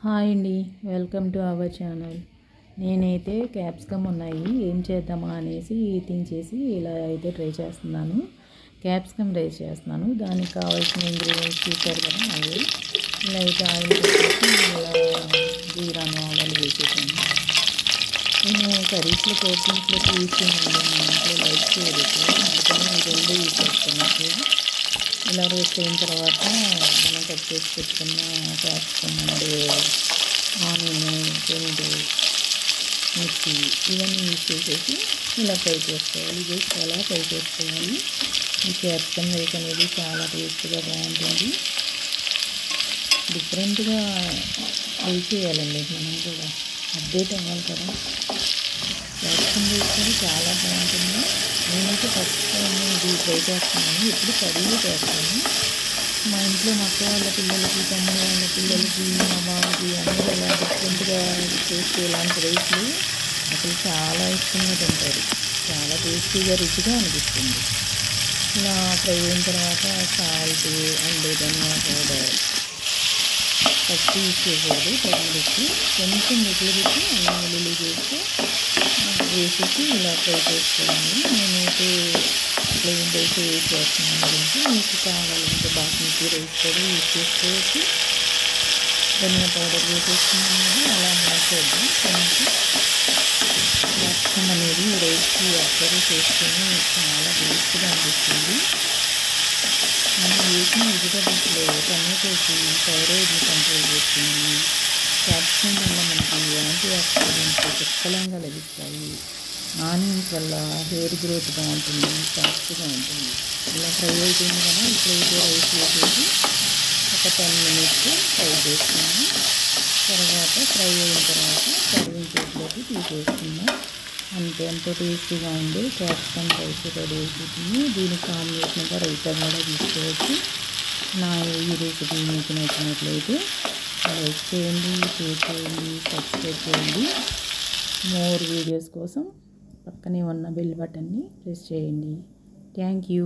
Hi అండి, welcome to our channel. నేనైతే capsicum ఉన్నాయి ఏం చేద్దామా అనేసి థింక్ చేసి ఇలా అయితే ట్రై చేస్తున్నాను. క్యాప్సికమ్ రైస్ చేస్తున్నాను. దానికి కావాల్సిన ఇంగ్రీడియంట్స్ చూసారు కదా, అవి ఇలా అయితే ఆయిల్ పెట్టేసి ఇలా జీరాను ఆవాలు వేసేసాను. నేను కర్రీస్లో కోటింగ్స్లోకి యూజ్ చేయండి, మా ఇంట్లో లైక్ చేయలేదు, అందుకని ఈ రెండు యూజ్ చేస్తాను. ఇలా రోస్ట్ అయిన తర్వాత మనం కట్ చేసి పెట్టుకున్న క్యాప్సికమ్ అండ్ ఆనియన్, టొమాటో, మిర్చి ఇవన్నీ యూజ్ చేసేసి ఇలా ఫ్రై చేసుకోవాలి. ఇది చాలా ఫ్రై చేసుకోవాలి. ఈ క్యాప్సికమ్ రైస్ అనేది చాలా టేస్ట్గా బాగుంటుంది. డిఫరెంట్గా ట్రై చేయాలండి, మనం కూడా అప్డేట్ అవ్వాలి కదా. క్యాప్సికమ్ రైస్ కూడా చాలా బాగుంటుంది. నేనైతే ఫస్ట్ టైం ఇది ట్రై చేస్తున్నాను, ఎప్పుడు కర్రీలో చేస్తాను. మా ఇంట్లో మా అక్క వాళ్ళ పిల్లలకి, తమ్ముడు వాళ్ళ పిల్లలకి, మా బాబుకి అందరూ ఇలా డిఫరెంట్గా చేస్తే ఇలాంటి రైస్లు అసలు చాలా ఇష్టంగా తింటారు. చాలా టేస్టీగా రుచిగా అనిపిస్తుంది. ఇలా ఫ్రై అయిన తర్వాత salt and dhaniya powder first use చేసేది తగిలిచ్చి కొంచెం మిగిలిపెట్టి అల్లం వెల్లుల్లి వేసేసి ఇలా ఫ్రై చేసుకోవాలి. నేనైతే ప్లెయిన్ రైస్ యూజ్ చేస్తున్నాను. గురించి మీకు కావాలంటే బాస్మతి రైస్ కూడా యూజ్ చేసుకోవచ్చు. ధనియా పౌడర్ వేసేసుకున్నాను. అలా మార్చేద్దాం. కొంచెం క్యాప్సికమ్ అనేది రైస్కి అప్లై చేసుకొని చాలా టేస్ట్గా అనిపిస్తుంది. మనం వేసిన వెజిటబుల్స్లో టమాటోకి థైరాయిడ్ని కంట్రోల్ చేస్తుంది. క్యాప్సికమ్ వల్ల మనకి యాంటీ ఆక్సిడెంట్స్ పుష్కలంగా లభిస్తాయి. ఆనియన్స్ వల్ల హెయిర్ గ్రోత్ బాగుంటుంది, సాఫ్ట్గా ఉంటుంది. ఇలా ఫ్రై అయిపోయింది కదా, ఇప్పుడైతే రైస్ వేసేసి ఒక 10 minutes ఫ్రై చేసుకున్నాం. తర్వాత ఫ్రై అయిన తర్వాత సర్వింగ్ ప్లేట్లోకి తీసేసుకున్నాం. అంతే, ఎంతో టేస్టీగా ఉంది క్యాప్సికమ్ రైస్ రెడీ అయిపోతుంది. దీనికి కాంబినేషన్గా రైతా కూడా తీసుకోవచ్చు. నా ఈ రెసిపీ మీకు నచ్చినట్లయితే లైక్ చేయండి, షేర్ చేయండి, సబ్స్క్రైబ్ చేయండి. మోర్ వీడియోస్ కోసం పక్కనే ఉన్న బెల్ బటన్ని ప్రెస్ చేయండి. Thank you.